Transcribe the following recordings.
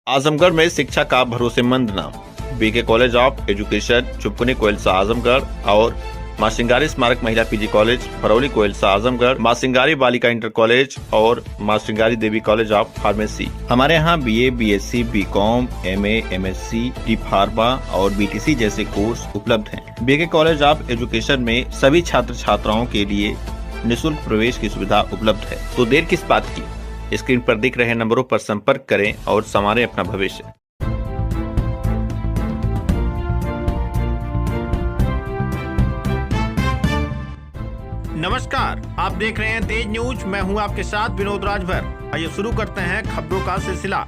आजमगढ़ में शिक्षा का भरोसेमंद नाम BK college of education, Chupkuni Koilsa Azamgarh और मां सिंगारी स्मारक महिला पीजी कॉलेज, फरौली कोयलसा आजमगढ़, मां सिंगारी बालिका इंटर कॉलेज और Maa Singari Devi college of pharmacy. हमारे यहाँ BA, BSc, BCom, MA, MSc, D pharma और बीटीसी जैसे कोर्स उपलब्ध हैं। बीके कॉलेज ऑफ एजुकेशन में सभी छात्र छात्राओं के लिए निःशुल्क प्रवेश की सुविधा उपलब्ध है। तो देर किस बात की, स्क्रीन पर दिख रहे नंबरों पर संपर्क करें और संवारें अपना भविष्य। नमस्कार, आप देख रहे हैं तेज न्यूज। मैं हूं आपके साथ विनोद राजभर। आइए शुरू करते हैं खबरों का सिलसिला।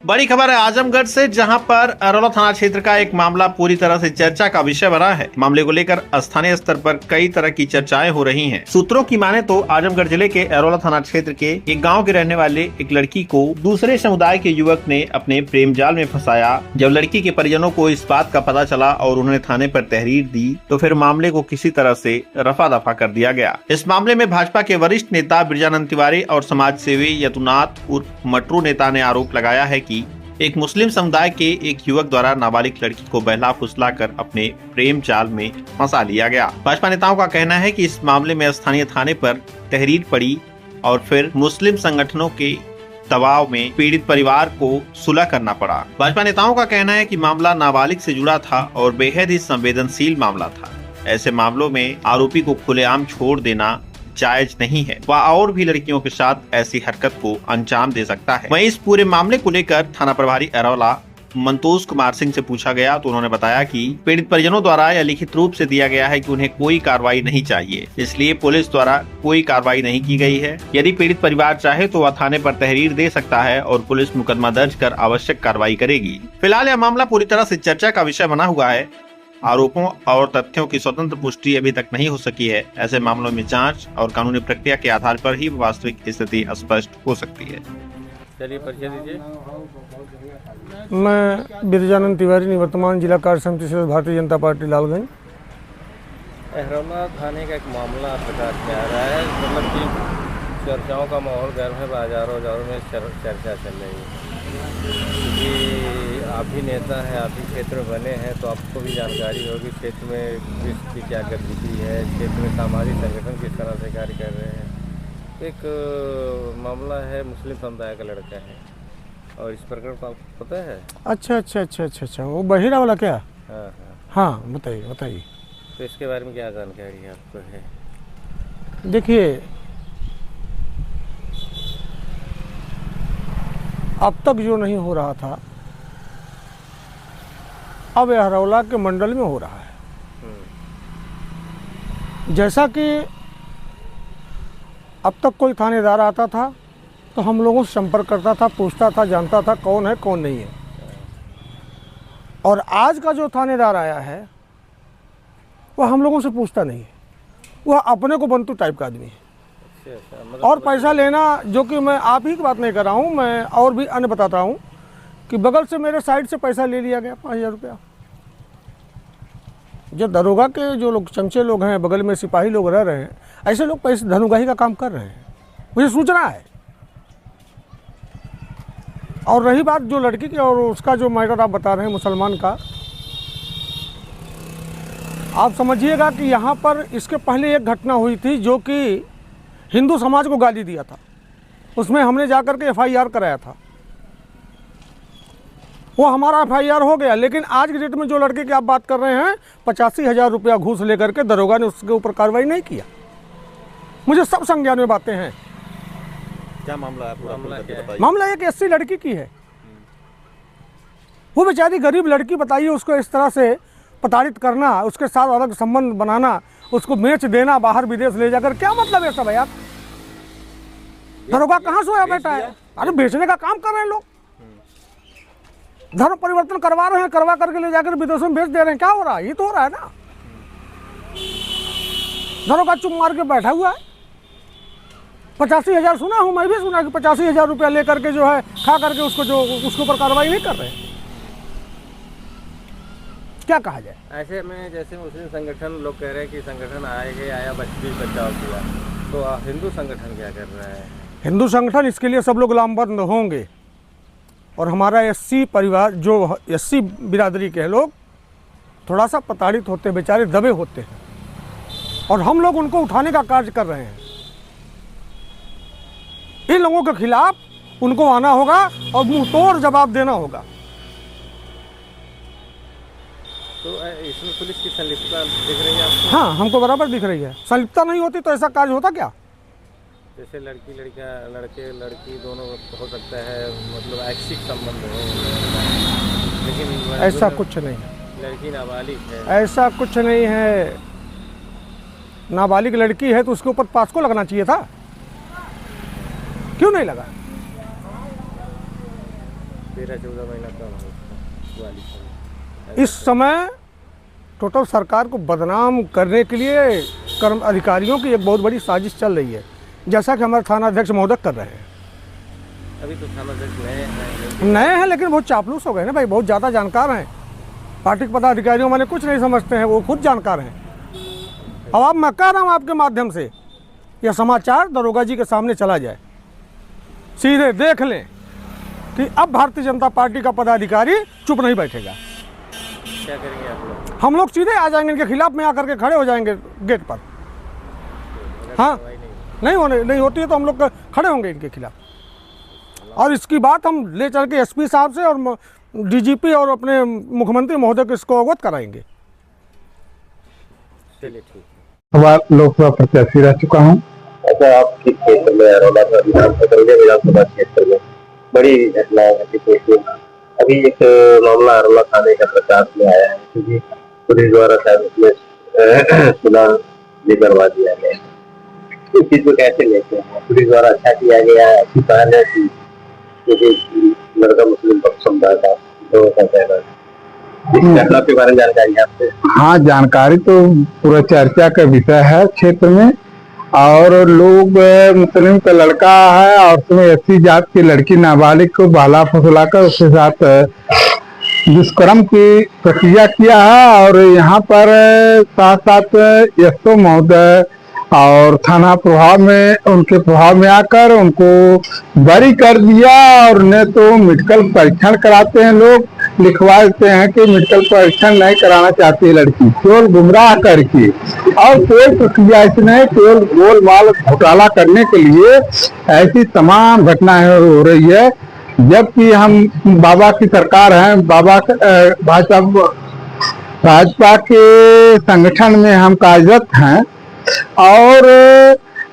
बड़ी खबर है आजमगढ़ से, जहां पर अरौला थाना क्षेत्र का एक मामला पूरी तरह से चर्चा का विषय बना है। मामले को लेकर स्थानीय स्तर पर कई तरह की चर्चाएं हो रही हैं। सूत्रों की माने तो आजमगढ़ जिले के अरौला थाना क्षेत्र के एक गांव के रहने वाले एक लड़की को दूसरे समुदाय के युवक ने अपने प्रेम जाल में फंसाया। जब लड़की के परिजनों को इस बात का पता चला और उन्होंने थाने पर तहरीर दी, तो फिर मामले को किसी तरह से रफा दफा कर दिया गया। इस मामले में भाजपा के वरिष्ठ नेता बिरजानंद तिवारी और समाज सेवी यदुनाथ उर्फ मटरू नेता ने आरोप लगाया है कि एक मुस्लिम समुदाय के एक युवक द्वारा नाबालिग लड़की को बहला फुसलाकर अपने प्रेम जाल में फंसा लिया गया। भाजपा नेताओं का कहना है कि इस मामले में स्थानीय थाने पर तहरीर पड़ी और फिर मुस्लिम संगठनों के दबाव में पीड़ित परिवार को सुलह करना पड़ा। भाजपा नेताओं का कहना है कि मामला नाबालिग से जुड़ा था और बेहद ही संवेदनशील मामला था। ऐसे मामलों में आरोपी को खुलेआम छोड़ देना जायज नहीं है। वह और भी लड़कियों के साथ ऐसी हरकत को अंजाम दे सकता है। वहीं इस पूरे मामले को लेकर थाना प्रभारी अरौला मंतोष कुमार सिंह से पूछा गया तो उन्होंने बताया कि पीड़ित परिजनों द्वारा यह लिखित रूप से दिया गया है कि उन्हें कोई कार्रवाई नहीं चाहिए, इसलिए पुलिस द्वारा कोई कार्रवाई नहीं की गई है। यदि पीड़ित परिवार चाहे तो वह थाने पर तहरीर दे सकता है और पुलिस मुकदमा दर्ज कर आवश्यक कार्रवाई करेगी। फिलहाल यह मामला पूरी तरह से चर्चा का विषय बना हुआ है। आरोपों और तथ्यों की स्वतंत्र पुष्टि अभी तक नहीं हो सकी है। ऐसे मामलों में जांच और कानूनी प्रक्रिया के आधार पर ही वास्तविक स्थिति स्पष्ट हो सकती है। चलिए परिचय दीजिए। मैं बिरजानंद तिवारी, निवर्तमान जिला कार्य समिति सदस्य, भारतीय जनता पार्टी, लालगंज। अरौला थाने का एक मामला प्रकाश में आ रहा है, मतलब कि चर्चाओं का माहौल गर्म है, बाजारों में चर्चा चल रही है कि आप भी नेता हैं, आप भी क्षेत्र में बने हैं, तो आपको भी जानकारी होगी क्षेत्र में किसकी क्या गतिविधि है, क्षेत्र में सामाजिक संगठन किस तरह से कार्य कर रहे हैं। तो एक मामला है, मुस्लिम समुदाय का लड़का है और इस प्रकरण को आपको पता है? अच्छा, वो बहिरा वाला क्या? हाँ, बताइए। तो इसके बारे में क्या जानकारी आपको है? देखिए, अब तक जो नहीं हो रहा था, अब अरौला के मंडल में हो रहा है। जैसा कि अब तक कोई थानेदार आता था तो हम लोगों से संपर्क करता था, पूछता था, जानता था कौन है कौन नहीं है। और आज का जो थानेदार आया है वह हम लोगों से पूछता नहीं है, वह अपने को बनतू टाइप का आदमी है। और पैसा लेना, जो कि मैं आप ही की बात नहीं कर रहा हूँ, मैं और भी अन्य बताता हूँ कि बगल से मेरे साइड से पैसा ले लिया गया 5000 रुपया। जो दरोगा के जो लोग चमचे लोग हैं, बगल में सिपाही लोग रह रहे हैं, ऐसे लोग पैसे धनुगाही का काम कर रहे हैं, मुझे सूचना है। और रही बात जो लड़की की और उसका जो मैटर आप बता रहे हैं मुसलमान का, आप समझिएगा कि यहाँ पर इसके पहले एक घटना हुई थी जो कि हिंदू समाज को गाली दिया था। उसमें हमने जाकर के FIR कराया था, वो हमारा FIR हो गया। लेकिन आज की डेट में जो लड़के की आप बात कर रहे हैं, 85,000 रुपया घूस लेकर के दरोगा ने उसके ऊपर कार्रवाई नहीं किया। मुझे सब संज्ञान में बातें हैं। क्या मामला है? मामला एक SC लड़की की है। वो बेचारी गरीब लड़की, बताइए, उसको इस तरह से प्रताड़ित करना, उसके साथ अलग संबंध बनाना, उसको बेच देना, बाहर विदेश ले जाकर, क्या मतलब है सब है यार? दरोगा कहाँ सोया बैठा है? अरे बेचने का काम कर रहे हैं लोग, धर्म परिवर्तन करवा रहे हैं, करवा करके ले जाकर विदेशों में बेच दे रहे हैं। क्या हो रहा है? ये तो हो रहा है ना। दरोगा चुप मार के बैठा हुआ है। 85,000 सुना हूँ, मैं भी सुना कि 85,000 रुपया लेकर के जो है खा करके उसके ऊपर कार्रवाई नहीं कर रहे हैं। क्या कहा जाए? ऐसे में जैसे मुस्लिम संगठन लोग कह रहे हैं कि संगठन आया बचाव किया, तो हिंदू संगठन क्या कर रहा है? हिंदू संगठन इसके लिए सब लोग लामबंद होंगे। और हमारा एससी परिवार जो एससी बिरादरी के लोग थोड़ा सा प्रताड़ित होते हैं, बेचारे दबे होते हैं, और हम लोग उनको उठाने का कार्य कर रहे हैं। इन लोगों के खिलाफ उनको आना होगा और मुंह तोड़ जवाब देना होगा। तो इसमें पुलिस की संलिप्तता दिख रही है आपको? हाँ, हमको बराबर दिख रही है। संलिप्तता नहीं होती तो ऐसा कार्य होता क्या? जैसे लड़की लड़के लड़की दोनों हो सकता है, मतलब ऐच्छिक संबंध हो, लेकिन ऐसा कुछ नहीं, लड़की नाबालिग है। ऐसा कुछ नहीं है। नाबालिग लड़की है तो उसके ऊपर पास्को लगना चाहिए था, क्यों नहीं लगा? 13-14 महीना कम है। इस समय टोटल सरकार को बदनाम करने के लिए कर्म अधिकारियों की एक बहुत बड़ी साजिश चल रही है, जैसा कि हमारे थाना अध्यक्ष महोदय कर रहे हैं। अभी तो थाना अध्यक्ष नए हैं लेकिन बहुत चापलूस हो गए ना भाई, बहुत ज़्यादा जानकार हैं। पार्टी के पदाधिकारियों मैंने कुछ नहीं समझते हैं, वो खुद जानकार हैं। अब आप, मैं कह रहा हूँ आपके माध्यम से, यह समाचार दरोगा जी के सामने चला जाए, सीधे देख लें कि अब भारतीय जनता पार्टी का पदाधिकारी चुप नहीं बैठेगा। क्या करेंगे आप लोग? हम लोग सीधे आ जाएंगे, इनके खिलाफ में आकर के खड़े हो जाएंगे गेट पर। हाँ, नहीं होती है तो हम लोग खड़े होंगे इनके खिलाफ, और इसकी बात हम ले चल के एसपी साहब से और डीजीपी और अपने मुख्यमंत्री महोदय को इसको अवगत कराएंगे। चलिए ठीक है। लोकसभा प्रत्याशी रह चुका हूँ। अच्छा, आपके क्षेत्र में अरोला विधानसभा क्षेत्र में बड़ी घटनाएं घटित। अभी एक मामला अरोला थाने का प्रकाश में आया है, क्योंकि पुलिस द्वारा शायद उसमें सुना भी करवा दिया गया। इस चीज को कैसे लेते हैं? पुलिस द्वारा अच्छा किया गया है, अच्छी पहल है कि लड़का मुस्लिम पक्ष समुदाय का लोगों का कहना है। इस घटना के बारे में जानकारी है आपसे? हाँ, जानकारी तो पूरा चर्चा का विषय है क्षेत्र में, और लोग मुस्लिम का लड़का है और उसमें एससी जात की लड़की नाबालिग को बाला फुसलाकर उसके साथ दुष्कर्म की प्रक्रिया किया है। और यहाँ पर साथ साथ एसओ महोदय और थाना प्रभाव में, उनके प्रभाव में आकर उनको बरी कर दिया। और न तो मेडिकल परीक्षण कराते हैं, लोग लिखवा देते हैं कि मेडिकल परीक्षण नहीं कराना चाहती है लड़की, केवल गुमराह करके, और कोई प्रक्रिया ऐसी नहीं, केवल गोलमाल घोटाला करने के लिए ऐसी तमाम घटनाएं हो रही है। जबकि हम बाबा की सरकार है, भाजपा के संगठन में हम कार्यरत हैं, और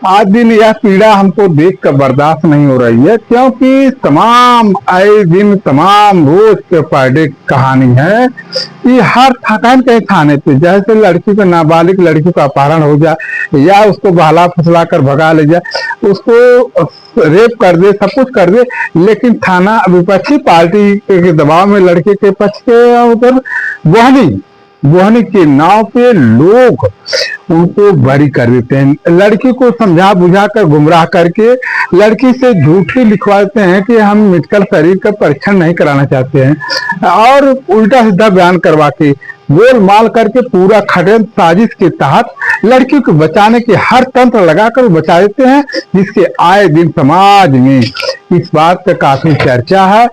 आज दिन यह पीड़ा हमको देखकर बर्दाश्त नहीं हो रही है, क्योंकि तमाम आए दिन तमाम रोज के पर डे कहानी है कि हर कहीं थाने पे जैसे लड़की को, नाबालिग लड़की का अपहरण हो जाए या उसको बहला फुसला कर भगा ले जाए, उसको रेप कर दे, सब कुछ कर दे, लेकिन थाना विपक्षी पार्टी के दबाव में लड़के के पक्ष के उधर बोहनी के नाव पे लोग उनको बरी कर देते हैं। लड़की को समझा बुझा कर गुमराह करके लड़की से झूठी लिखवा देते हैं कि हम मेडिकल शरीर का परीक्षण नहीं कराना चाहते हैं, और उल्टा सीधा बयान करवा के गोलमाल करके पूरा षड्यंत्र साजिश के तहत लड़की को बचाने के हर तंत्र लगाकर बचा देते हैं, जिसके आए दिन समाज में इस बात का काफी चर्चा है।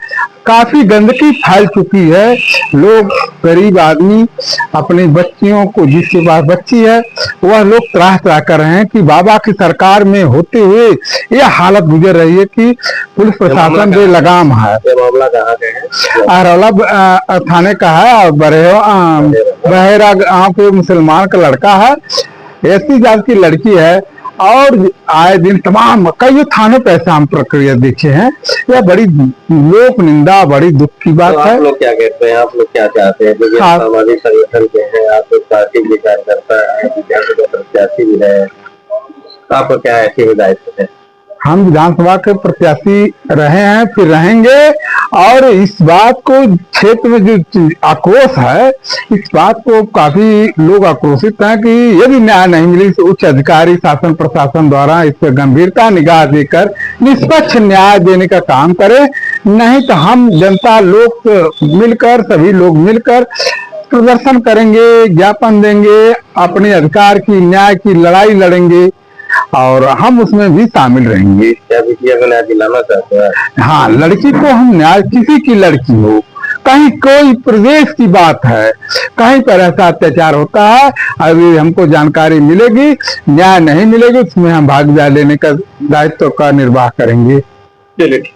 काफी गंदगी फैल चुकी है। लोग, गरीब आदमी अपनी बच्चियों को, जिसके पास बच्ची है, वह लोग त्राह कर रहे हैं कि बाबा की सरकार में होते हुए यह हालत गुजर रही है कि पुलिस प्रशासन बेलगाम है। ये मामला कहाँ का है? अरोला थाने का है, और बहेरा गांव के मुसलमान का लड़का है, एससी जात की लड़की है, और आए दिन तमाम कई थानों पे ऐसा हम प्रक्रिया देखे हैं। यह बड़ी लोक निंदा, बड़ी दुख की बात तो है। आप लोग क्या कहते हैं? आप लोग क्या चाहते हैं? क्योंकि सामाजिक संगठन के हैं, आप लोग पार्टी के कार्यकर्ता है, प्रत्याशी भी है, आपको क्या ऐसी हिदायत है? हम विधानसभा के प्रत्याशी रहे हैं, फिर रहेंगे, और इस बात को क्षेत्र में जो आक्रोश है, इस बात को काफी लोग आक्रोशित हैं कि यदि न्याय नहीं मिली तो उच्च अधिकारी शासन प्रशासन द्वारा इस पर गंभीरता निगाह देकर निष्पक्ष न्याय देने का काम करे। नहीं तो हम जनता लोग मिलकर, सभी लोग मिलकर प्रदर्शन करेंगे, ज्ञापन देंगे, अपने अधिकार की, न्याय की लड़ाई लड़ेंगे, और हम उसमें भी शामिल रहेंगे। क्या बिटिया को न्याय दिलाना चाहते हैं? हाँ, लड़की को हम न्याय, किसी की लड़की हो, कहीं कोई प्रदेश की बात है, कहीं पर ऐसा अत्याचार होता है, अभी हमको जानकारी मिलेगी, न्याय नहीं मिलेगी, उसमें हम भागीदारी लेने का दायित्व का निर्वाह करेंगे। चलिए।